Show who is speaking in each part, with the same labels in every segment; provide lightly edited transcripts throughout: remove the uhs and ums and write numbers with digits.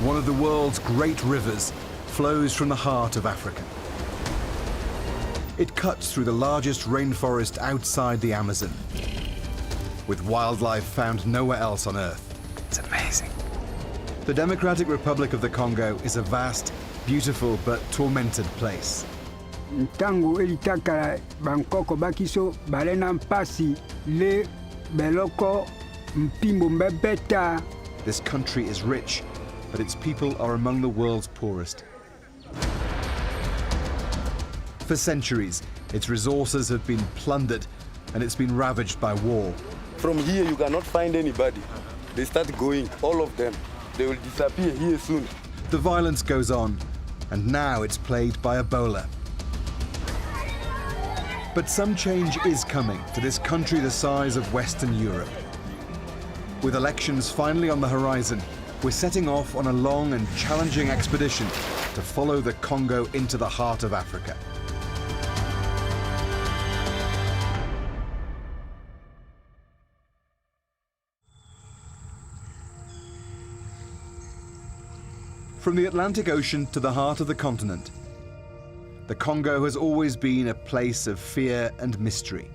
Speaker 1: one of the world's great rivers, flows from the heart of Africa. It cuts through the largest rainforest outside the Amazon, with wildlife found nowhere else on Earth. It's amazing. The Democratic Republic of the Congo is a vast, beautiful but tormented place.
Speaker 2: Ntango elitakala bankoko bakiso balena mpasi le beloko mpimbo mbebeta.
Speaker 1: This country is rich, but its people are among the world's poorest. For centuries, its resources have been plundered and it's been ravaged by war.
Speaker 3: From here, you cannot find anybody. They start going, all of them. They will disappear here soon.
Speaker 1: The violence goes on, and now it's plagued by Ebola. But some change is coming to this country the size of Western Europe. With elections finally on the horizon, we're setting off on a long and challenging expedition to follow the Congo into the heart of Africa. From the Atlantic Ocean to the heart of the continent, the Congo has always been a place of fear and mystery.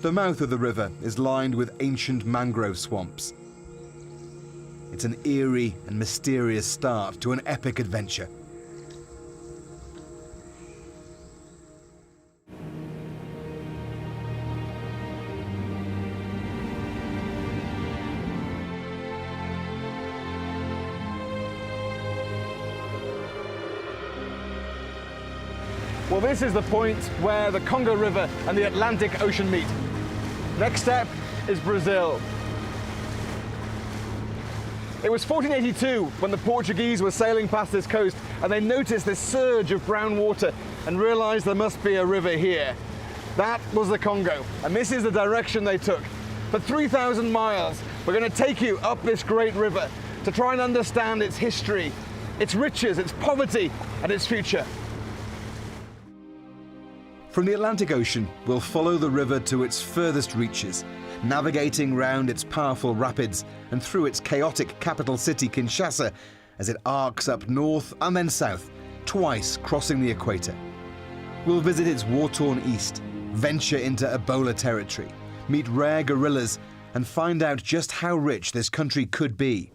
Speaker 1: The mouth of the river is lined with ancient mangrove swamps. It's an eerie and mysterious start to an epic adventure.
Speaker 4: Well, this is the point where the Congo River and the Atlantic Ocean meet. Next step is Brazil. It was 1482 when the Portuguese were sailing past this coast and they noticed this surge of brown water and realized there must be a river here. That was the Congo, and this is the direction they took. For 3,000 miles, we're going to take you up this great river to try and understand its history, its riches, its poverty, and its future.
Speaker 1: From the Atlantic Ocean, we'll follow the river to its furthest reaches, navigating round its powerful rapids and through its chaotic capital city, Kinshasa, as it arcs up north and then south, twice crossing the equator. We'll visit its war-torn east, venture into Ebola territory, meet rare gorillas, and find out just how rich this country could be.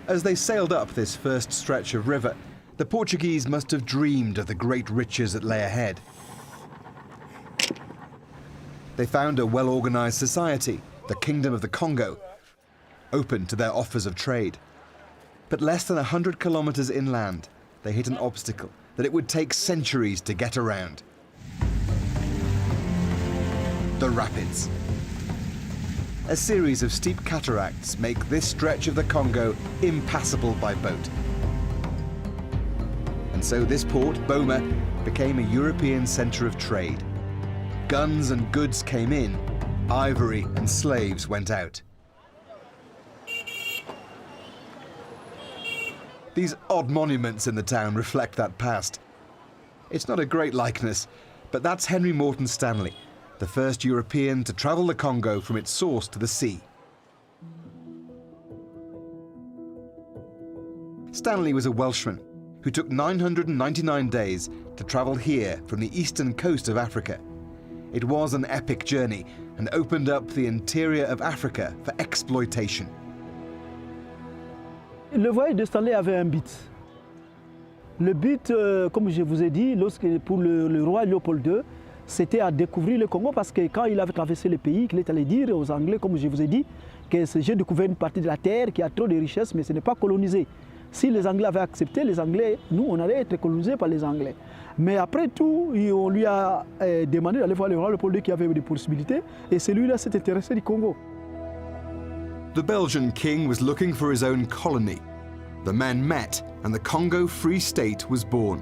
Speaker 1: As they sailed up this first stretch of river, the Portuguese must have dreamed of the great riches that lay ahead. They found a well-organized society, the Kingdom of the Congo, open to their offers of trade. But less than 100 kilometers inland, they hit an obstacle that it would take centuries to get around. The rapids. A series of steep cataracts make this stretch of the Congo impassable by boat. And so this port, Boma, became a European center of trade. Guns and goods came in, ivory and slaves went out. These odd monuments in the town reflect that past. It's not a great likeness, but that's Henry Morton Stanley, the first European to travel the Congo from its source to the sea. Stanley was a Welshman who took 999 days to travel here from the eastern coast of Africa. It was an epic journey and opened up the interior of Africa for exploitation.
Speaker 5: Le voyage de Stanley avait un but. Le but, comme je vous ai dit, pour le roi Léopold II, c'était à découvrir le Congo parce que quand il avait traversé le pays, qu'il est allé dire aux Anglais, comme je vous ai dit, que j'ai découvert une partie de la terre qui a trop de richesses, mais ce n'est pas colonisé. Si les Anglais avaient accepté, les Anglais, nous, on allait être colonisés par les Anglais. Mais après tout, on lui a demandé d'aller voir le roi Léopold II qui avait des possibilités, et celui-là s'est intéressé du Congo.
Speaker 1: The Belgian king was looking for his own colony. The men met, and the Congo Free State was born.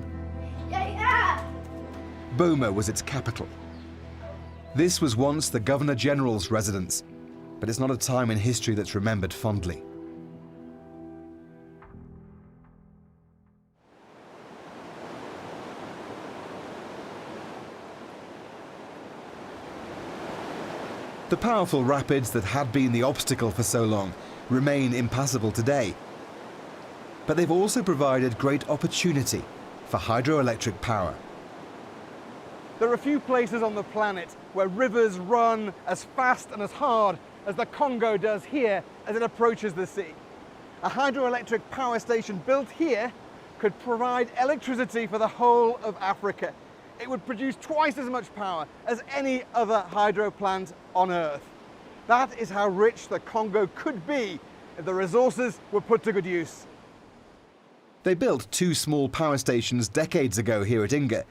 Speaker 1: Boma was its capital. This was once the Governor-General's residence, but it's not a time in history that's remembered fondly. The powerful rapids that had been the obstacle for so long remain impassable today. But they've also provided great opportunity for hydroelectric power.
Speaker 4: There are few places on the planet where rivers run as fast and as hard as the Congo does here as it approaches the sea. A hydroelectric power station built here could provide electricity for the whole of Africa. It would produce twice as much power as any other hydro plant on Earth. That is how rich the Congo could be if the resources were put to good use.
Speaker 1: They built 2 small power stations decades ago here at Inga,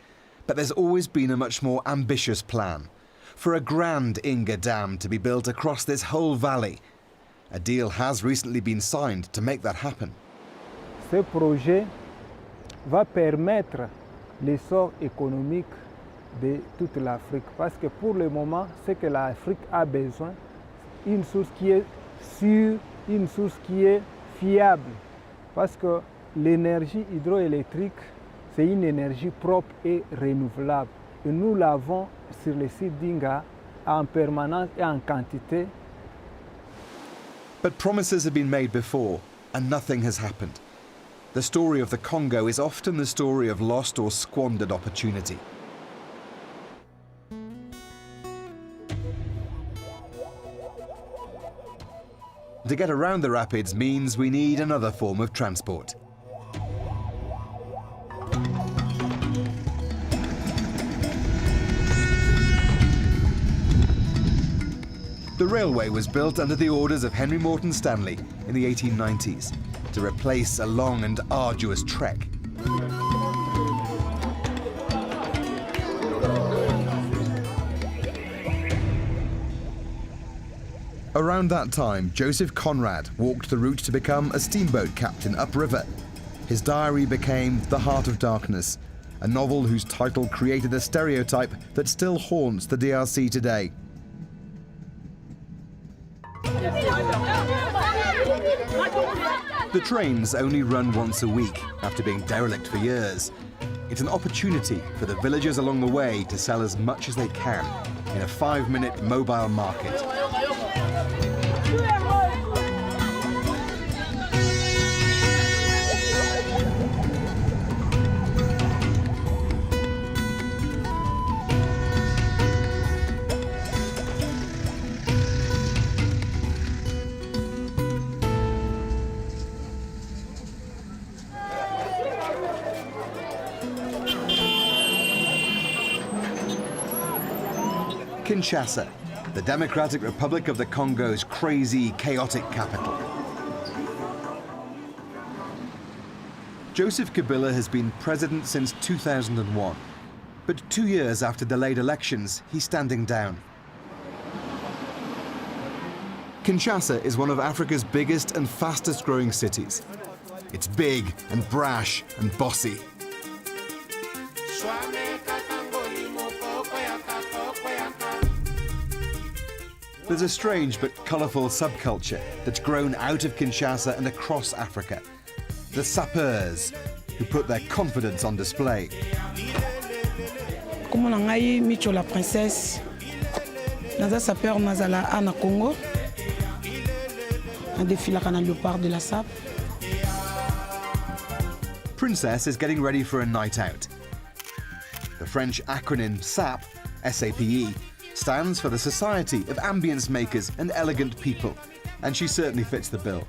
Speaker 1: but there's always been a much more ambitious plan for a grand Inga dam to be built across this whole valley. A deal has recently been signed to make that happen.
Speaker 6: Ce projet va permettre l'essor économique de toute l'Afrique. Parce que pour le moment, ce que l'Afrique a besoin, une source qui est sûre, une source qui est fiable. Parce que l'énergie hydroélectrique, c'est une énergie propre et renouvelable. Et nous l'avons sur le site d'Inga en permanence et en quantité.
Speaker 1: But promises have been made before, and nothing has happened. The story of the Congo is often the story of lost or squandered opportunity. To get around the rapids means we need another form of transport. The railway was built under the orders of Henry Morton Stanley in the 1890s to replace a long and arduous trek. Around that time, Joseph Conrad walked the route to become a steamboat captain upriver. His diary became The Heart of Darkness, a novel whose title created a stereotype that still haunts the DRC today. The trains only run once a week after being derelict for years. It's an opportunity for the villagers along the way to sell as much as they can in a 5-minute mobile market. Kinshasa, the Democratic Republic of the Congo's crazy, chaotic capital. Joseph Kabila has been president since 2001, but 2 years after delayed elections, he's standing down. Kinshasa is one of Africa's biggest and fastest growing cities. It's big and brash and bossy. There's a strange but colourful subculture that's grown out of Kinshasa and across Africa. The sapeurs, who put their confidence on display.
Speaker 7: Comme on a eu Micho la princesse, naza sapeur nazala ana Congo, un défilé à léopard de la SAP.
Speaker 1: Princess is getting ready for a night out. The French acronym SAP, SAPE, stands for the Society of Ambience Makers and Elegant People, and she certainly fits the bill.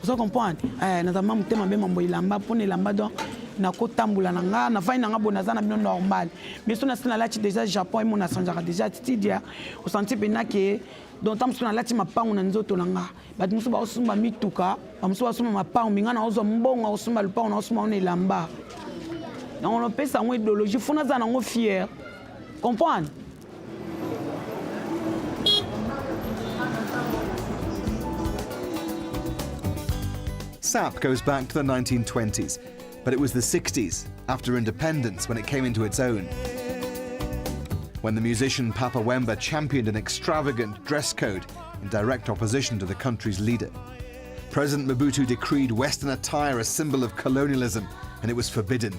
Speaker 7: Vous comprenez? Naza mamu tema be mambo ilamba pone ilamba donc na ko tambula nanga na vai nanga bonaza na bino normal. Mais so na sina lati déjà Japon mo na sanjaka déjà tidia o senti pena ke donc tam so na lati mapangu na nzoto nanga. But muso ba osumba mituka, muso ba osumba mapangu minga na ozo mbonga osumba lupangu na osumba on ilamba. Donc on appelle ça une idéologie, faut naza nango fier. Comprendre?
Speaker 1: SAP goes back to the 1920s, but it was the 60s, after independence, when it came into its own. When the musician Papa Wemba championed an extravagant dress code in direct opposition to the country's leader. President Mobutu decreed Western attire a symbol of colonialism, and it was forbidden.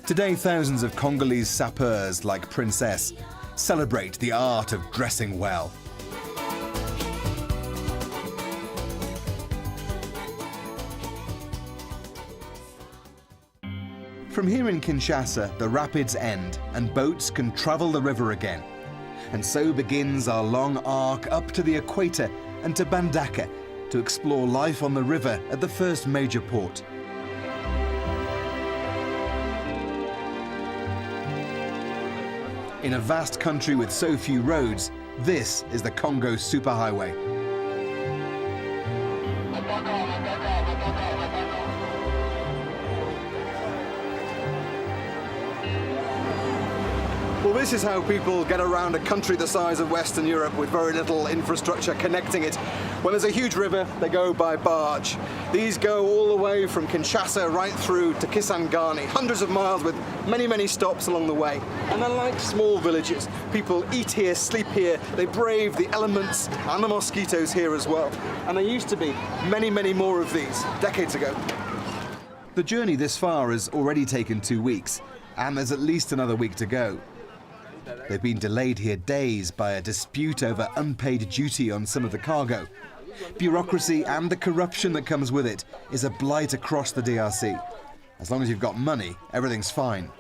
Speaker 1: Today, thousands of Congolese sapeurs like Princess celebrate the art of dressing well. From here in Kinshasa, the rapids end and boats can travel the river again. And so begins our long arc up to the equator and to Bandaka to explore life on the river at the first major port. In a vast country with so few roads, this is the Congo superhighway.
Speaker 4: Well, this is how people get around a country the size of Western Europe with very little infrastructure connecting it. When there's a huge river, they go by barge. These go all the way from Kinshasa right through to Kisangani, hundreds of miles with many, many stops along the way. And they're like small villages. People eat here, sleep here, they brave the elements and the mosquitoes here as well. And there used to be many, many more of these decades ago.
Speaker 1: The journey this far has already taken 2 weeks, and there's at least another week to go. They've been delayed here days by a dispute over unpaid duty on some of the cargo. Bureaucracy and the corruption that comes with it is a blight across the DRC. As long as you've got money, everything's fine.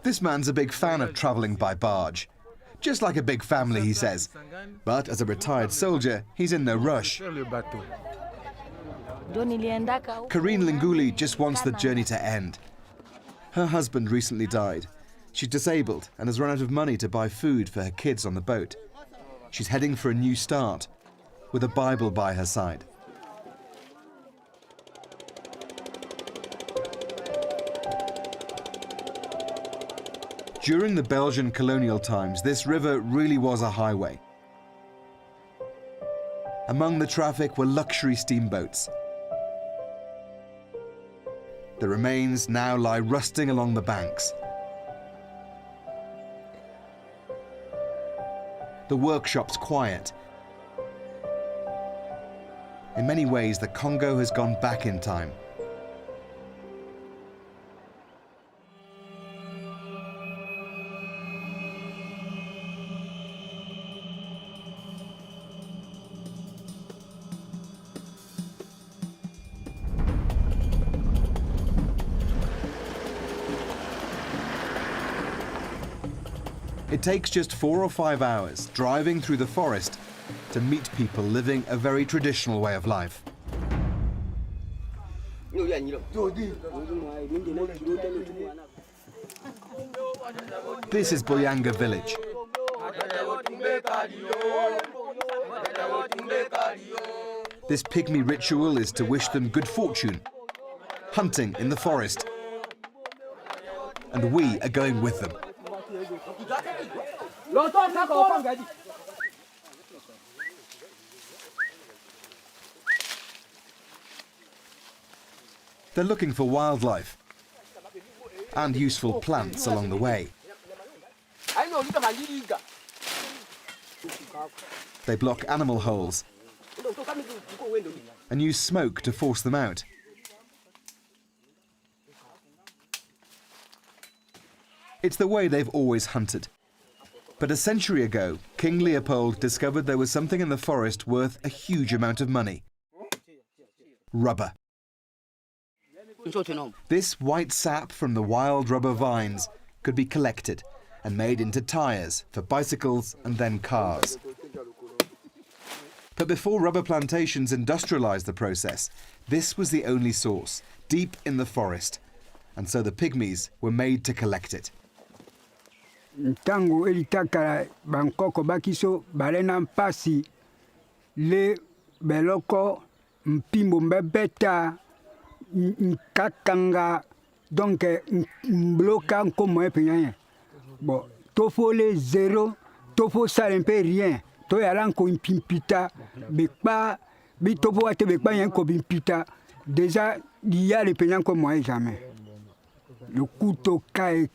Speaker 1: This man's a big fan of traveling by barge. Just like a big family, he says. But as a retired soldier, he's in no rush. Karine Linguli just wants the journey to end. Her husband recently died. She's disabled and has run out of money to buy food for her kids on the boat. She's heading for a new start, with a Bible by her side. During the Belgian colonial times, this river really was a highway. Among the traffic were luxury steamboats. The remains now lie rusting along the banks. The workshop's quiet. In many ways, the Congo has gone back in time. It takes just 4 or 5 hours driving through the forest to meet people living a very traditional way of life. This is Boyanga village. This pygmy ritual is to wish them good fortune, hunting in the forest. And we are going with them. They're looking for wildlife and useful plants along the way. They block animal holes and use smoke to force them out. It's the way they've always hunted. But a century ago, King Leopold discovered there was something in the forest worth a huge amount of money. Rubber. This white sap from the wild rubber vines could be collected and made into tires for bicycles and then cars. But before rubber plantations industrialized the process, this was the only source, deep in the forest. And so the pygmies were made to collect it.
Speaker 2: Ntango elitaka bankoko bakiso balena mpasi le beloko mpimbo mbebeta nkakanga donc mbloka nkomo epenya bon tofo le zéro tofo sale un peu rien to yala nko impimpita bekpa bi tofo ate bekpa yen ko bimpita déjà il y a le penya nkomo jamais. Le couteau caille,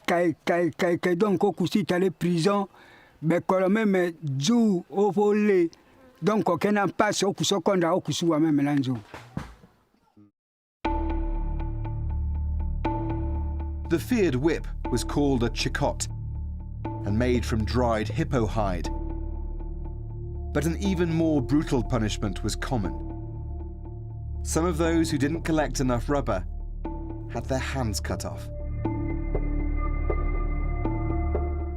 Speaker 2: donc au coup si tu allais prison, mais quand même du au volé, donc aucun n'a pas au coup seconde au coup soit même l'anjo.
Speaker 1: The feared whip was called a chikot and made from dried hippo hide. But an even more brutal punishment was common. Some of those who didn't collect enough rubber had their hands cut off.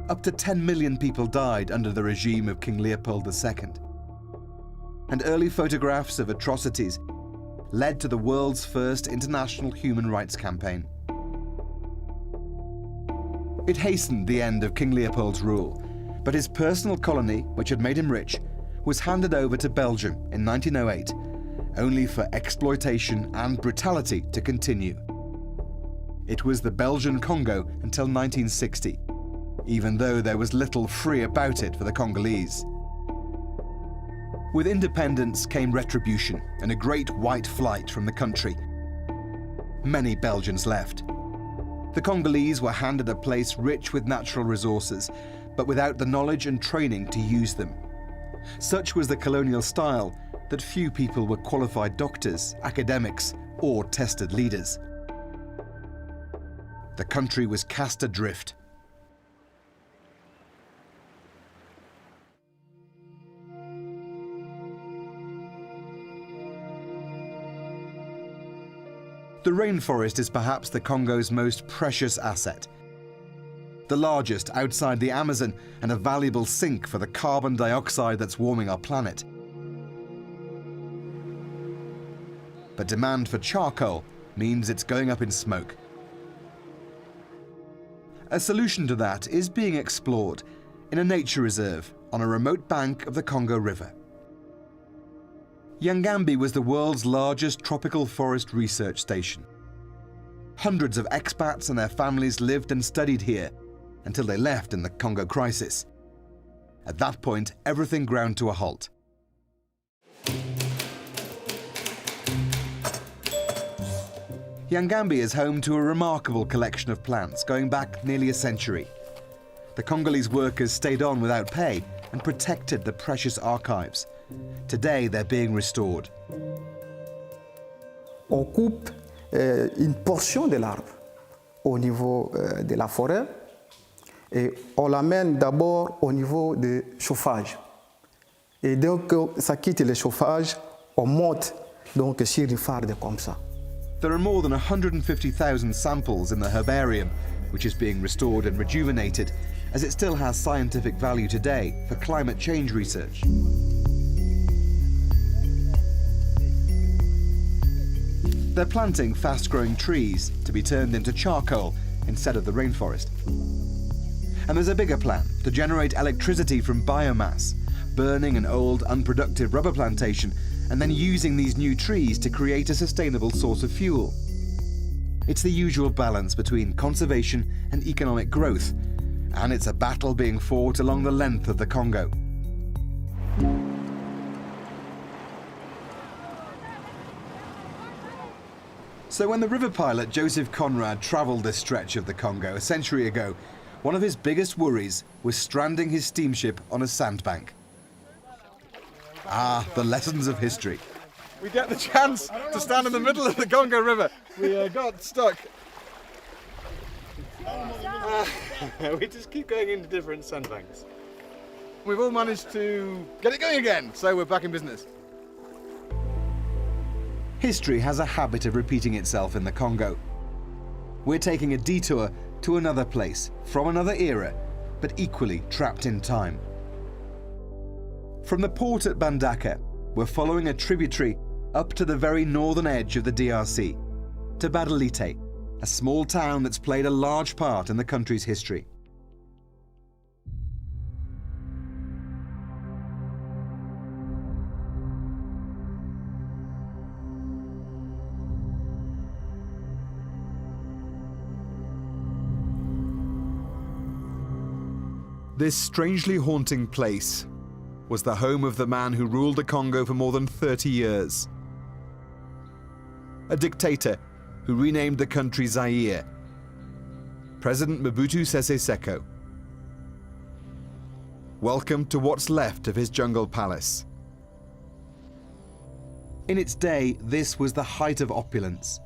Speaker 1: Up to 10 million people died under the regime of King Leopold II. And early photographs of atrocities led to the world's first international human rights campaign. It hastened the end of King Leopold's rule, but his personal colony, which had made him rich, was handed over to Belgium in 1908, only for exploitation and brutality to continue. It was the Belgian Congo until 1960, even though there was little free about it for the Congolese. With independence came retribution and a great white flight from the country. Many Belgians left. The Congolese were handed a place rich with natural resources, but without the knowledge and training to use them. Such was the colonial style that few people were qualified doctors, academics, or tested leaders. The country was cast adrift. The rainforest is perhaps the Congo's most precious asset. The largest outside the Amazon and a valuable sink for the carbon dioxide that's warming our planet. But demand for charcoal means it's going up in smoke. A solution to that is being explored in a nature reserve on a remote bank of the Congo River. Yangambi was the world's largest tropical forest research station. Hundreds of expats and their families lived and studied here until they left in the Congo crisis. At that point, everything ground to a halt. Yangambi is home to a remarkable collection of plants going back nearly a century. The Congolese workers stayed on without pay and protected the precious archives. Today, they're being restored.
Speaker 8: On coupe une portion de l'arbre au niveau de la forêt et on l'amène d'abord au niveau du chauffage. Et donc, ça quitte le chauffage, on monte donc sur une farde comme ça.
Speaker 1: There are more than 150,000 samples in the herbarium, which is being restored and rejuvenated, as it still has scientific value today for climate change research. They're planting fast-growing trees to be turned into charcoal instead of the rainforest. And there's a bigger plan to generate electricity from biomass, burning an old, unproductive rubber plantation and then using these new trees to create a sustainable source of fuel. It's the usual balance between conservation and economic growth, and it's a battle being fought along the length of the Congo. So when the river pilot Joseph Conrad travelled this stretch of the Congo a century ago, one of his biggest worries was stranding his steamship on a sandbank. Ah, the lessons of history.
Speaker 4: We get the chance to stand in the middle of the Congo River. We got stuck. We just keep going into different sandbanks. We've all managed to get it going again, so we're back in business.
Speaker 1: History has a habit of repeating itself in the Congo. We're taking a detour to another place, from another era, but equally trapped in time. From the port at Bandaka, we're following a tributary up to the very northern edge of the DRC, to Badalite, a small town that's played a large part in the country's history. This strangely haunting place was the home of the man who ruled the Congo for more than 30 years. A dictator who renamed the country Zaire, President Mobutu Sese Seko. Welcome to what's left of his jungle palace. In its day, this was the height of opulence.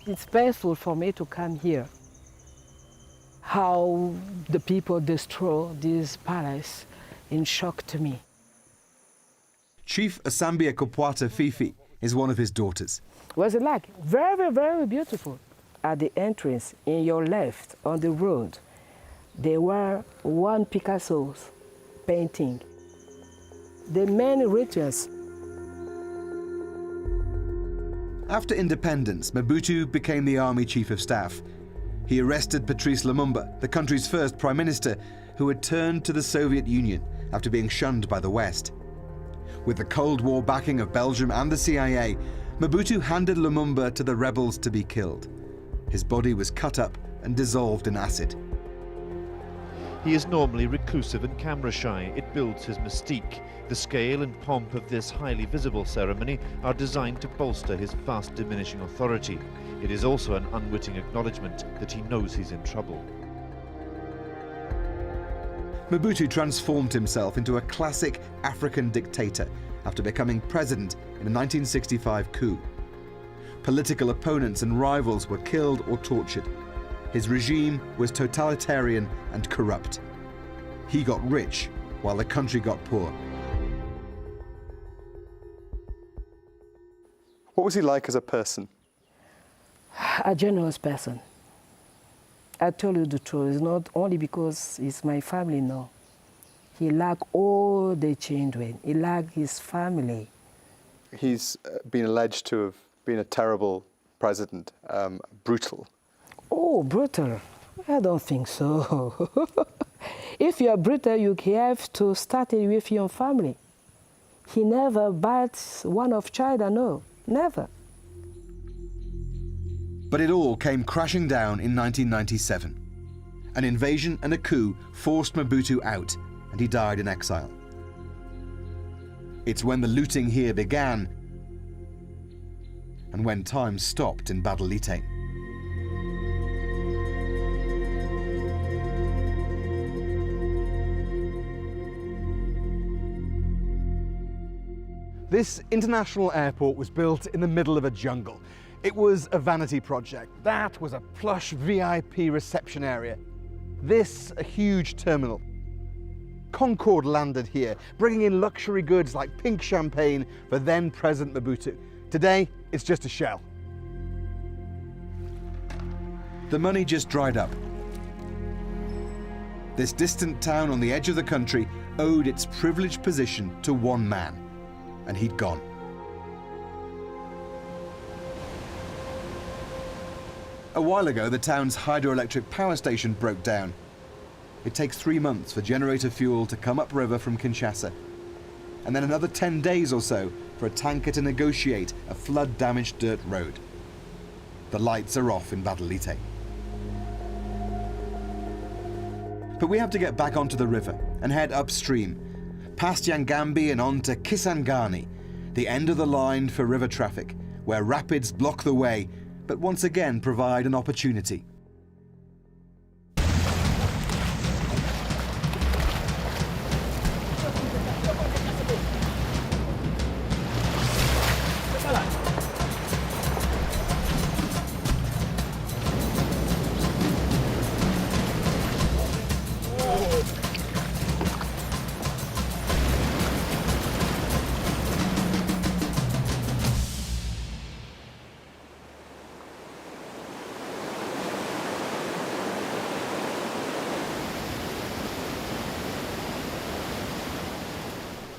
Speaker 9: It's painful for me to come here. How the people destroy this palace in shock to me.
Speaker 1: Chief Asambia Kopwata Fifi is one of his daughters.
Speaker 9: Was it like? Very, very beautiful. At the entrance, in your left, on the road, there were one Picasso's painting. The main rituals.
Speaker 1: After independence, Mobutu became the army chief of staff. He arrested Patrice Lumumba, the country's first prime minister, who had turned to the Soviet Union after being shunned by the West. With the Cold War backing of Belgium and the CIA, Mobutu handed Lumumba to the rebels to be killed. His body was cut up and dissolved in acid.
Speaker 10: He is normally reclusive and camera-shy. It builds his mystique. The scale and pomp of this highly visible ceremony are designed to bolster his fast diminishing authority. It is also an unwitting acknowledgement that he knows he's in trouble.
Speaker 1: Mobutu transformed himself into a classic African dictator after becoming president in a 1965 coup. Political opponents and rivals were killed or tortured. His regime was totalitarian and corrupt. He got rich while the country got poor.
Speaker 4: What was he like as a person?
Speaker 9: A generous person. I tell you the truth, it's not only because it's my family, no. He liked all the children. He liked his family.
Speaker 4: He's been alleged to have been a terrible president, brutal.
Speaker 9: Oh, brutal? I don't think so. If you are brutal, you have to start it with your family. He never bites one of China, no, never.
Speaker 1: But it all came crashing down in 1997. An invasion and a coup forced Mobutu out, and he died in exile. It's when the looting here began, and when time stopped in Badalite.
Speaker 4: This international airport was built in the middle of a jungle. It was a vanity project. That was a plush VIP reception area. This, a huge terminal. Concorde landed here, bringing in luxury goods like pink champagne for then-President Mobutu. Today, it's just a shell.
Speaker 1: The money just dried up. This distant town on the edge of the country owed its privileged position to one man, and he'd gone. A while ago, the town's hydroelectric power station broke down. It takes 3 months for generator fuel to come upriver from Kinshasa, and then another 10 days or so for a tanker to negotiate a flood-damaged dirt road. The lights are off in Badalite. But we have to get back onto the river and head upstream, past Yangambi and on to Kisangani, the end of the line for river traffic, where rapids block the way, but once again provide an opportunity.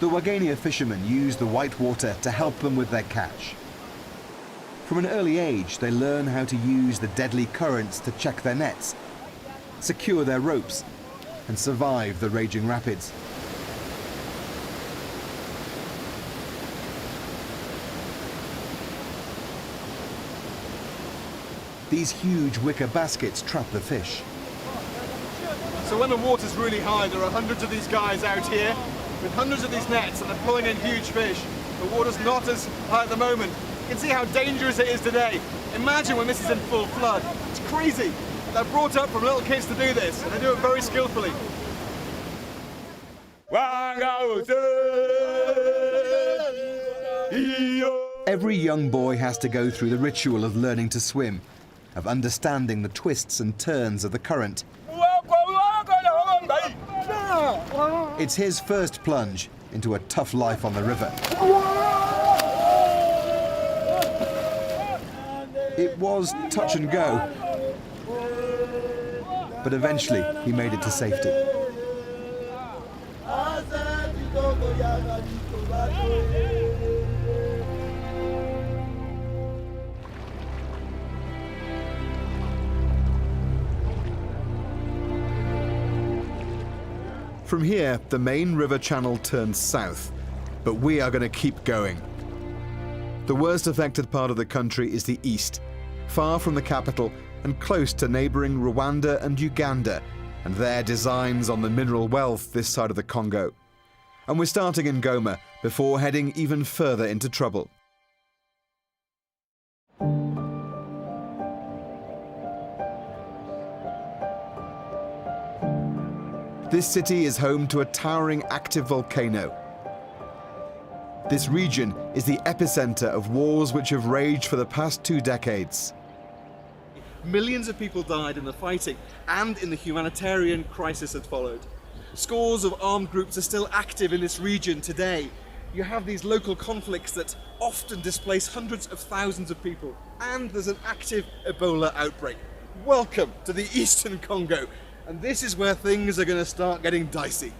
Speaker 1: The Wagania fishermen use the white water to help them with their catch. From an early age, they learn how to use the deadly currents to check their nets, secure their ropes, and survive the raging rapids. These huge wicker baskets trap the fish.
Speaker 4: So when the water's really high, there are hundreds of these guys out here with hundreds of these nets, and they're pulling in huge fish. The water's not as high at the moment. You can see how dangerous it is today. Imagine when this is in full flood. It's crazy. They're brought up from little kids to do this, and they do it very skillfully.
Speaker 1: Every young boy has to go through the ritual of learning to swim, of understanding the twists and turns of the current. It's his first plunge into a tough life on the river. It was touch and go, but eventually he made it to safety. From here, the main river channel turns south, but we are going to keep going. The worst affected part of the country is the east, far from the capital and close to neighbouring Rwanda and Uganda, and their designs on the mineral wealth this side of the Congo. And we're starting in Goma before heading even further into trouble. This city is home to a towering active volcano. This region is the epicenter of wars which have raged for the past 2 decades.
Speaker 4: Millions of people died in the fighting and in the humanitarian crisis that followed. Scores of armed groups are still active in this region today. You have these local conflicts that often displace hundreds of thousands of people, and there's an active Ebola outbreak. Welcome to the Eastern Congo, and this is where things are going to start getting dicey.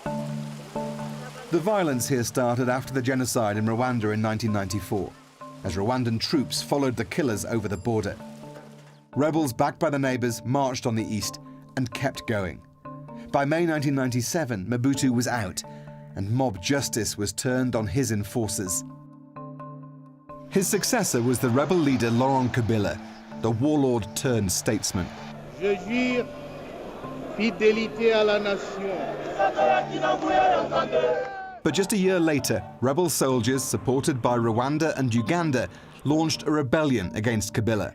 Speaker 1: The violence here started after the genocide in Rwanda in 1994, as Rwandan troops followed the killers over the border. Rebels backed by the neighbours marched on the east and kept going. By May 1997, Mobutu was out, and mob justice was turned on his enforcers. His successor was the rebel leader Laurent Kabila, the warlord turned statesman.
Speaker 11: Je jure fidélité à la nation.
Speaker 1: But just a year later, rebel soldiers supported by Rwanda and Uganda launched a rebellion against Kabila.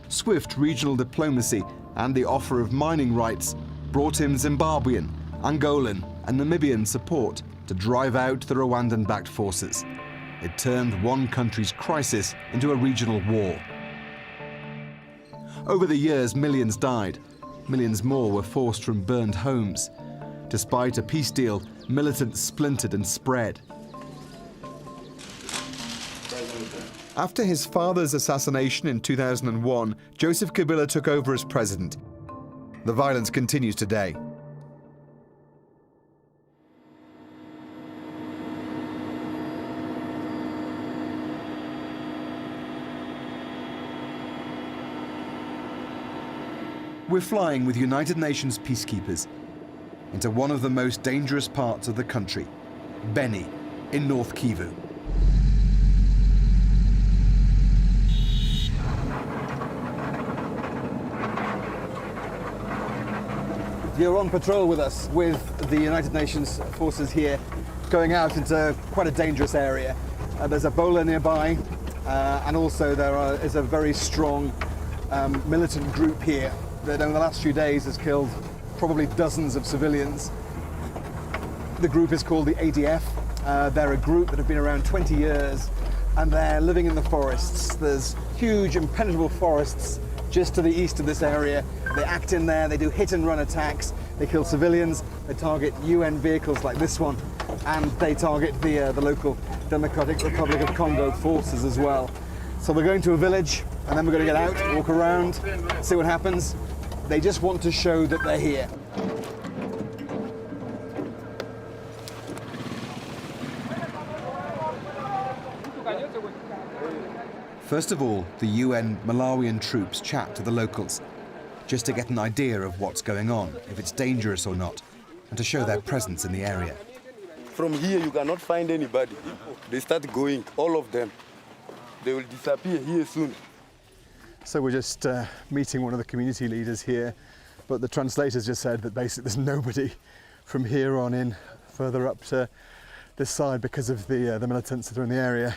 Speaker 1: Swift regional diplomacy and the offer of mining rights brought him Zimbabwean, Angolan and Namibian support to drive out the Rwandan-backed forces. It turned one country's crisis into a regional war. Over the years, millions died. Millions more were forced from burned homes. Despite a peace deal, militants splintered and spread. After his father's assassination in 2001, Joseph Kabila took over as president. The violence continues today. We're flying with United Nations peacekeepers into one of the most dangerous parts of the country, Beni, in North Kivu.
Speaker 4: You're on patrol with us, with the United Nations forces here, going out into quite a dangerous area. There's Ebola nearby, and also there is a very strong militant group here that in the last few days has killed probably dozens of civilians. The group is called the ADF. They're a group that have been around 20 years, and they're living in the forests. There's huge impenetrable forests just to the east of this area. They act in there, they do hit and run attacks, they kill civilians, they target UN vehicles like this one, and they target the local Democratic Republic of Congo forces as well. So we're going to a village, and then we're going to get out, walk around, see what happens. They just want to show that they're here.
Speaker 1: First of all, the UN Malawian troops chat to the locals, just to get an idea of what's going on, if it's dangerous or not, and to show their presence in the area.
Speaker 3: From here, you cannot find anybody. They start going, all of them. They will disappear here soon.
Speaker 4: So we're just meeting one of the community leaders here, but the translators just said that basically there's nobody from here on in further up to this side because of the militants that are in the area.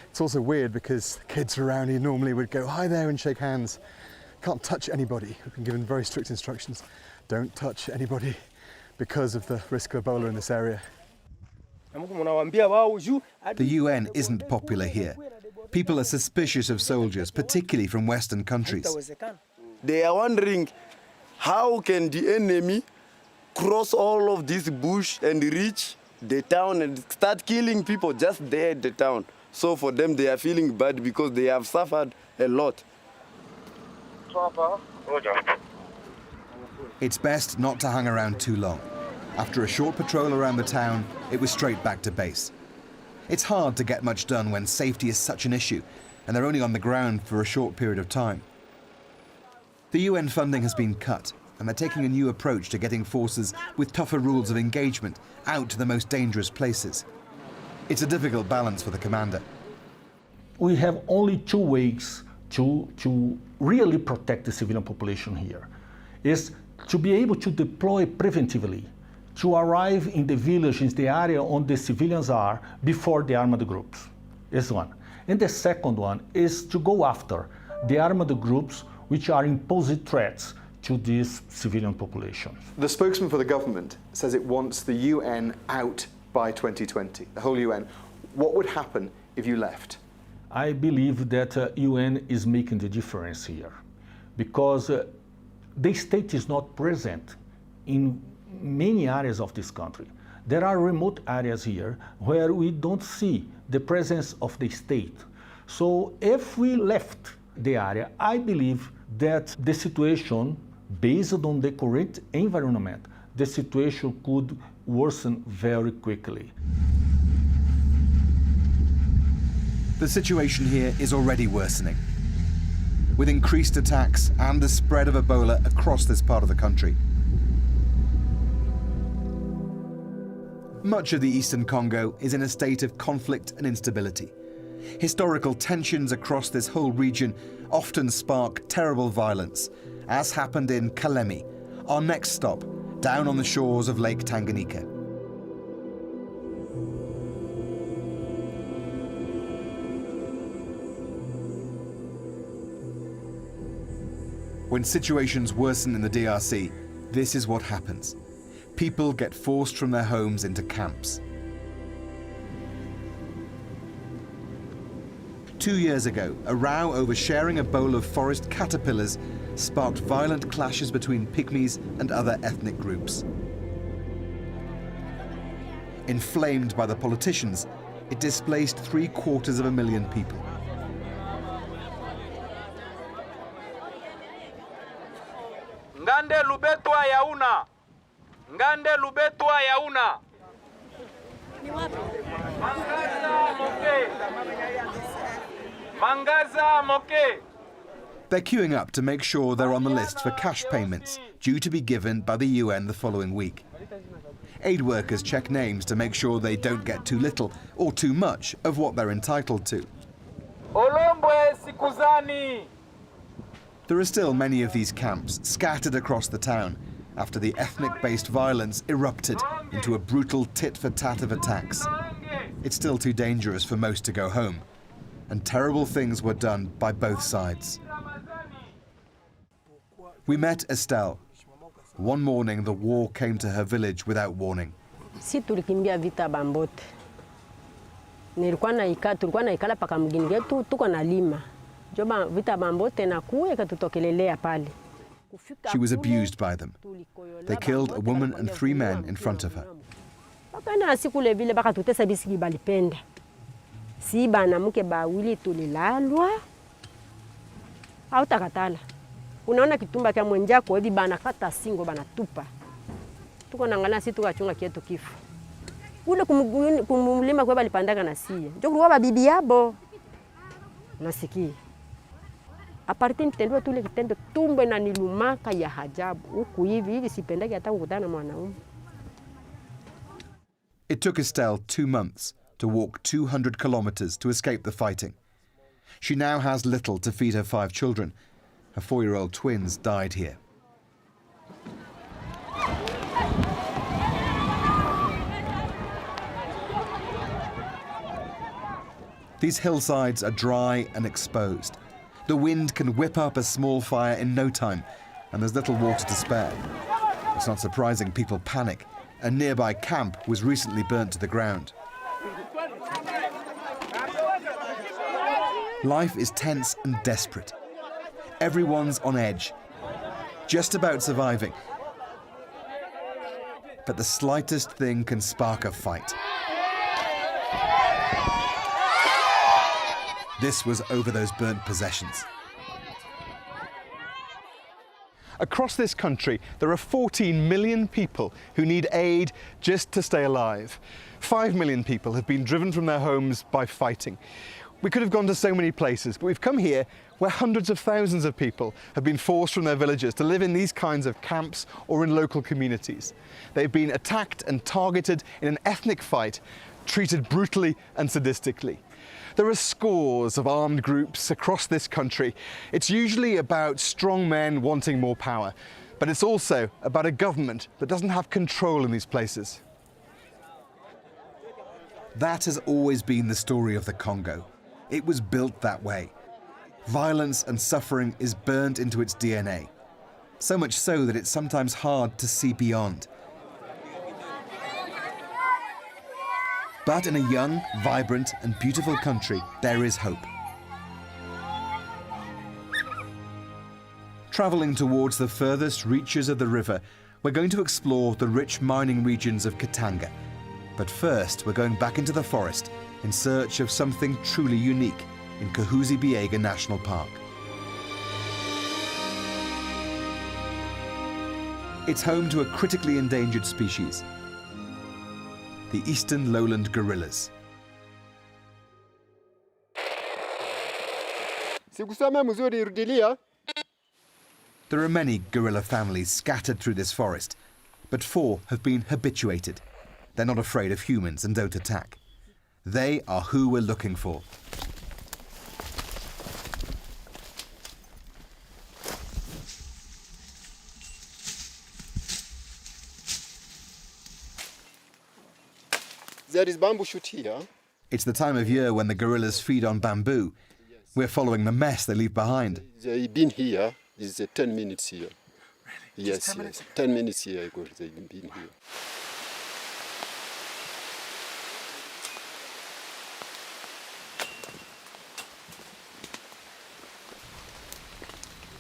Speaker 4: It's also weird because the kids around here normally would go hi there and shake hands. Can't touch anybody. We've been given very strict instructions. Don't touch anybody because of the risk of Ebola in this area.
Speaker 1: The UN isn't popular here. People are suspicious of soldiers, particularly from Western countries.
Speaker 3: They are wondering, how can the enemy cross all of this bush and reach the town and start killing people just there at the town? So for them, they are feeling bad because they have suffered a lot.
Speaker 1: It's best not to hang around too long. After a short patrol around the town, it was straight back to base. It's hard to get much done when safety is such an issue, and they're only on the ground for a short period of time. The UN funding has been cut, and they're taking a new approach to getting forces with tougher rules of engagement out to the most dangerous places. It's a difficult balance for the commander.
Speaker 12: We have only two ways to really protect the civilian population here. Is to be able to deploy preventively, to arrive in the villages, the area on the civilians are, before the armed groups, is one. And the second one is to go after the armed groups which are imposing threats to this civilian population.
Speaker 4: The spokesman for the government says it wants the UN out by 2020, the whole UN. What would happen if you left?
Speaker 12: I believe that UN is making the difference here, because the state is not present in many areas of this country. There are remote areas here where we don't see the presence of the state. So if we left the area, I believe that the situation, based on the current environment, the situation could worsen very quickly.
Speaker 1: The situation here is already worsening, with increased attacks and the spread of Ebola across this part of the country. Much of the eastern Congo is in a state of conflict and instability. Historical tensions across this whole region often spark terrible violence, as happened in Kalemi, our next stop, down on the shores of Lake Tanganyika. When situations worsen in the DRC, this is what happens. People get forced from their homes into camps. 2 years ago, a row over sharing a bowl of forest caterpillars sparked violent clashes between pygmies and other ethnic groups. Inflamed by the politicians, it displaced 750,000 people.
Speaker 13: Ngande lubetwa yauna. Ngande lubetwa yauna. Mangaza moke. Mangaza moke.
Speaker 1: They're queuing up to make sure they're on the list for cash payments due to be given by the UN the following week. Aid workers check names to make sure they don't get too little or too much of what they're entitled to.
Speaker 13: Olombwe sikuzani.
Speaker 1: There are still many of these camps scattered across the town after the ethnic-based violence erupted into a brutal tit-for-tat of attacks. It's still too dangerous for most to go home, and terrible things were done by both sides. We met Estelle. One morning, the war came to her village without warning.
Speaker 14: Si tulikimbia vita Bambote. Tulikuwa naikala paka mgini yetu tuko na lima. Joba vita Bambote na kuwe katutokelelea pale.
Speaker 1: She was abused by them. They killed a woman and 3 men in front of her.
Speaker 14: Bakana sikule vile baka tutesa bisiki balipenda. Si bana mke bawili tulilalwa. Au takatala. Unaona kitumba kya mwenjako hivi bana kata singo bana tupa. Tuko naangalia si tukachunga kietu kifu. Ule kumulima kwa balipandaka na sie. Ndio kuwa bibi yabo. Nasikia. Aparti nitendwa tule kitendo tumbe na nilumaka ya hajabu. Huku hivi sipendaki hata kukutana na mwanaume.
Speaker 1: It took Estelle 2 months to walk 200 kilometers to escape the fighting. She now has little to feed her 5 children. Her 4-year-old twins died here. These hillsides are dry and exposed. The wind can whip up a small fire in no time, and there's little water to spare. It's not surprising people panic. A nearby camp was recently burnt to the ground. Life is tense and desperate. Everyone's on edge, just about surviving. But the slightest thing can spark a fight. This was over those burnt possessions.
Speaker 4: Across this country, there are 14 million people who need aid just to stay alive. 5 million people have been driven from their homes by fighting. We could have gone to so many places, but we've come here where hundreds of thousands of people have been forced from their villages to live in these kinds of camps or in local communities. They've been attacked and targeted in an ethnic fight, treated brutally and sadistically. There are scores of armed groups across this country. It's usually about strong men wanting more power, but it's also about a government that doesn't have control in these places.
Speaker 1: That has always been the story of the Congo. It was built that way. Violence and suffering is burnt into its DNA. So much so that it's sometimes hard to see beyond. But in a young, vibrant and beautiful country, there is hope. Travelling towards the furthest reaches of the river, we're going to explore the rich mining regions of Katanga. But first, we're going back into the forest in search of something truly unique in Kahuzi-Biega National Park. It's home to a critically endangered species, the eastern lowland gorillas. There are many gorilla families scattered through this forest, but 4 have been habituated. They're not afraid of humans and don't attack. They are who we're looking for.
Speaker 15: There is bamboo shoot here.
Speaker 1: It's the time of year when the gorillas feed on bamboo. We're following the mess they leave behind.
Speaker 15: They've been here. It's 10 minutes here. Really? Yes, 10 minutes? 10 minutes here. They've been here.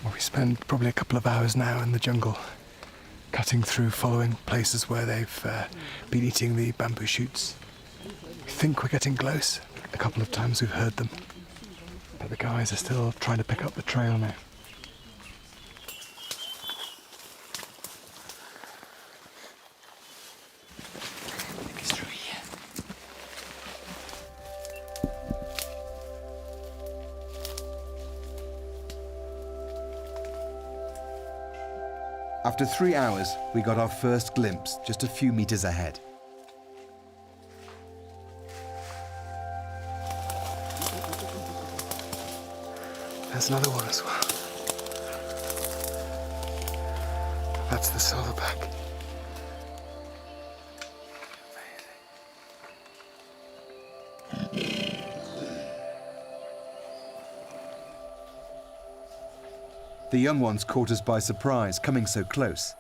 Speaker 16: Well, we spend probably a couple of hours now in the jungle, cutting through, following places where they've been eating the bamboo shoots. We think we're getting close. A couple of times we've heard them, but the guys are still trying to pick up the trail now.
Speaker 1: It's through here. After 3 hours, we got our first glimpse just a few meters ahead.
Speaker 16: There's another one as well. That's the silverback.
Speaker 1: The young ones caught us by surprise, coming so close.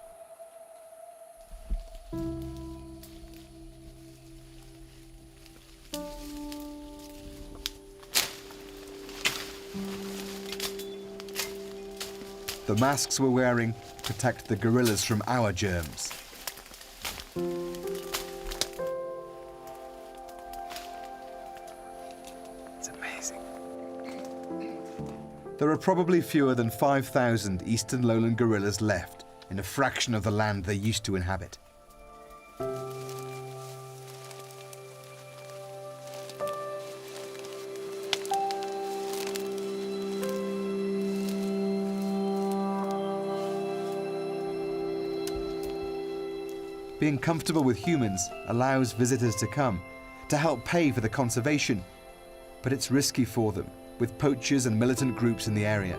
Speaker 1: The masks we're wearing protect the gorillas from our germs.
Speaker 16: It's amazing.
Speaker 1: There are probably fewer than 5,000 eastern lowland gorillas left in a fraction of the land they used to inhabit. Being comfortable with humans allows visitors to come, to help pay for the conservation, but it's risky for them, with poachers and militant groups in the area.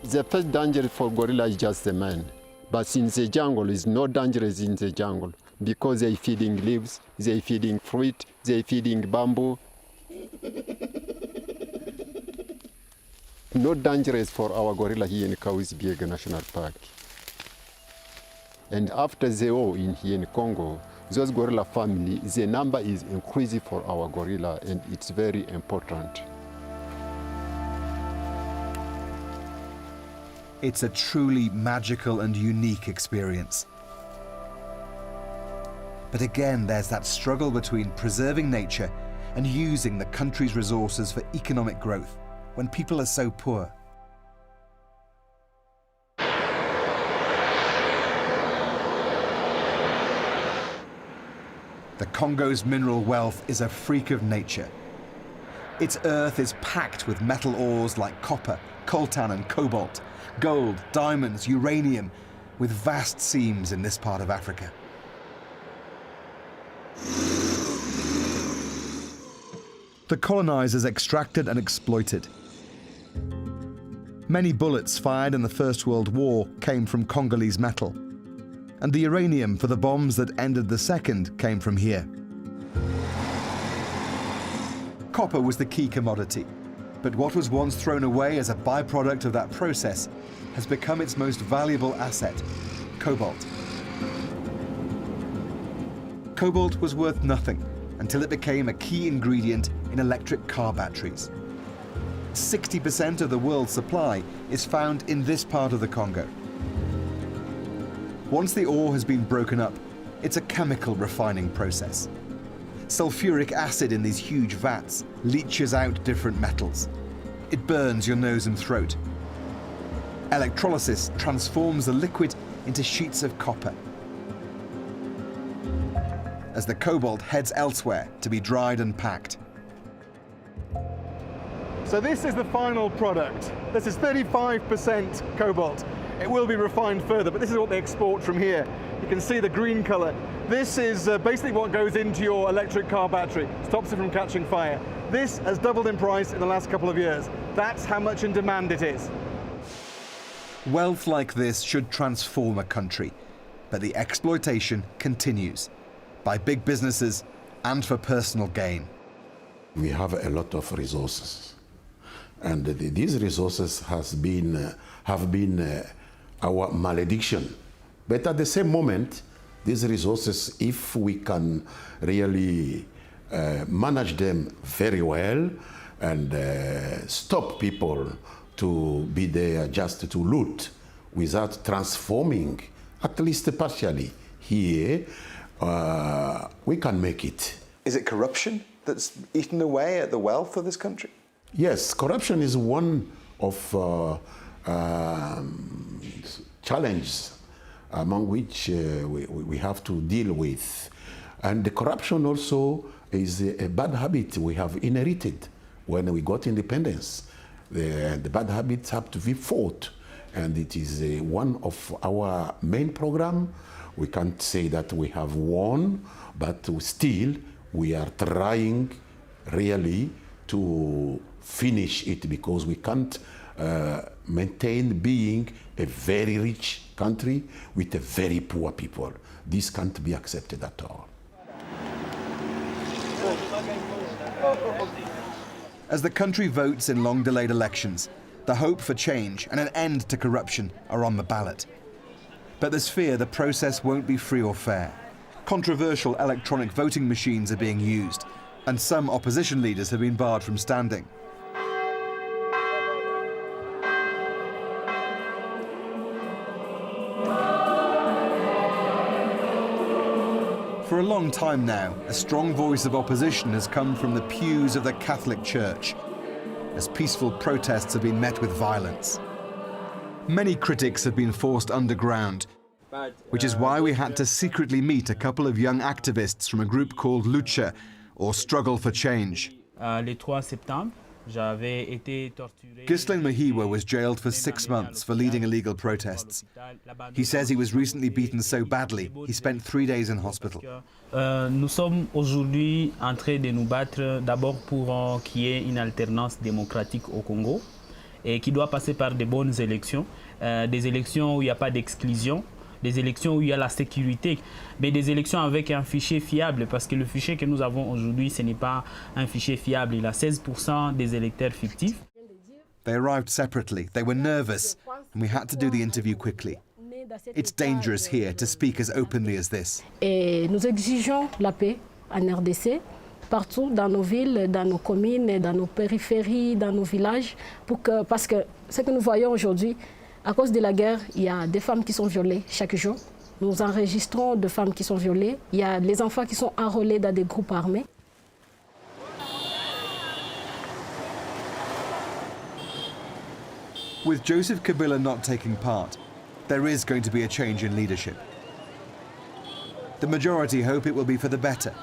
Speaker 15: The first danger for gorilla is just the man. But in the jungle, is no dangerous in the jungle because they're feeding leaves, they're feeding fruit, they're feeding bamboo. Not dangerous for our gorilla here in Kahuzi-Biega National Park. And after the war in here in Congo, those gorilla family, the number is increasing for our gorilla, and it's very important.
Speaker 1: It's a truly magical and unique experience. But again, there's that struggle between preserving nature and using the country's resources for economic growth when people are so poor. The Congo's mineral wealth is a freak of nature. Its earth is packed with metal ores like copper, coltan and cobalt, gold, diamonds, uranium, with vast seams in this part of Africa. The colonizers extracted and exploited. Many bullets fired in the First World War came from Congolese metal, and the uranium for the bombs that ended the Second came from here. Copper was the key commodity, but what was once thrown away as a byproduct of that process has become its most valuable asset, cobalt. Cobalt was worth nothing until it became a key ingredient in electric car batteries. 60% of the world's supply is found in this part of the Congo. Once the ore has been broken up, it's a chemical refining process. Sulfuric acid in these huge vats leaches out different metals. It burns your nose and throat. Electrolysis transforms the liquid into sheets of copper, as the cobalt heads elsewhere to be dried and packed.
Speaker 4: So this is the final product. This is 35% cobalt. It will be refined further, but this is what they export from here. You can see the green color. This is basically what goes into your electric car battery. Stops it from catching fire. This has doubled in price in the last couple of years. That's how much in demand it is.
Speaker 1: Wealth like this should transform a country, but the exploitation continues by big businesses and for personal gain.
Speaker 17: We have a lot of resources, and these resources have been our malediction. But at the same moment, these resources, if we can really manage them very well and stop people to be there just to loot without transforming, at least partially here, we can make it.
Speaker 1: Is it corruption that's eaten away at the wealth of this country?
Speaker 17: Yes, corruption is one of challenges among which we have to deal with. And the corruption also is a bad habit we have inherited when we got independence. The bad habits have to be fought, and it is one of our main program. We can't say that we have won, but still we are trying really to finish it, because we can't maintain being a very rich country with a very poor people. This can't be accepted at all.
Speaker 1: As the country votes in long-delayed elections, the hope for change and an end to corruption are on the ballot. But there's fear the process won't be free or fair. Controversial electronic voting machines are being used, and some opposition leaders have been barred from standing. For a long time now, a strong voice of opposition has come from the pews of the Catholic Church, as peaceful protests have been met with violence. Many critics have been forced underground, which is why we had to secretly meet a couple of young activists from a group called Lucha, or Struggle for Change.
Speaker 18: Le 3 septembre, j'avais été torturé.
Speaker 1: Ghislain Mahiwa was jailed for 6 months for leading illegal protests. He says he was recently beaten so badly, he spent 3 days in hospital.
Speaker 18: Nous sommes aujourd'hui en train de nous battre d'abord pour qu'il y ait une alternance démocratique au Congo et qui doit passer par de bonnes élections, des élections où il n'y a pas d'exclusion, des élections où il y a la sécurité, mais des élections avec un fichier fiable, parce que le fichier que nous avons aujourd'hui, ce n'est pas un fichier fiable. Il a 16% des électeurs fictifs.
Speaker 1: They arrived separately. They were nervous, and we had to do the interview quickly. It's dangerous here to speak as openly as this.
Speaker 19: Et nous exigeons la paix en RDC, partout dans nos villes, dans nos communes, dans nos périphéries, dans nos villages, parce que ce que nous voyons aujourd'hui, à cause de la guerre, il y a des femmes qui sont violées chaque jour. Nous enregistrons de femmes qui sont violées. Il y a les enfants qui sont enrôlés dans des groupes armés.
Speaker 1: With Joseph Kabila not taking part, there is going to be a change in leadership. The majority hope it will be for the better,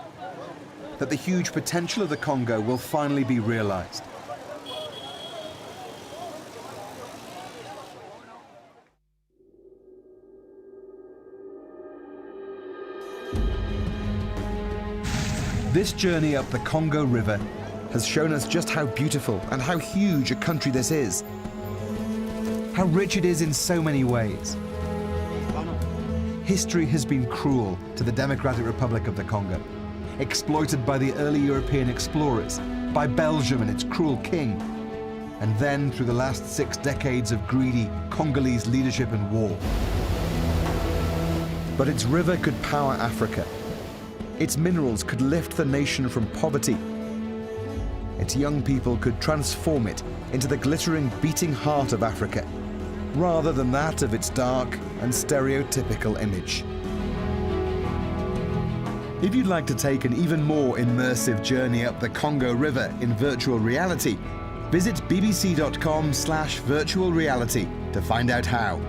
Speaker 1: that the huge potential of the Congo will finally be realized. This journey up the Congo River has shown us just how beautiful and how huge a country this is. How rich it is in so many ways. History has been cruel to the Democratic Republic of the Congo, exploited by the early European explorers, by Belgium and its cruel king, and then through the last 6 decades of greedy Congolese leadership and war. But its river could power Africa. Its minerals could lift the nation from poverty. Its young people could transform it into the glittering, beating heart of Africa, rather than that of its dark and stereotypical image. If you'd like to take an even more immersive journey up the Congo River in virtual reality, visit bbc.com/virtual reality to find out how.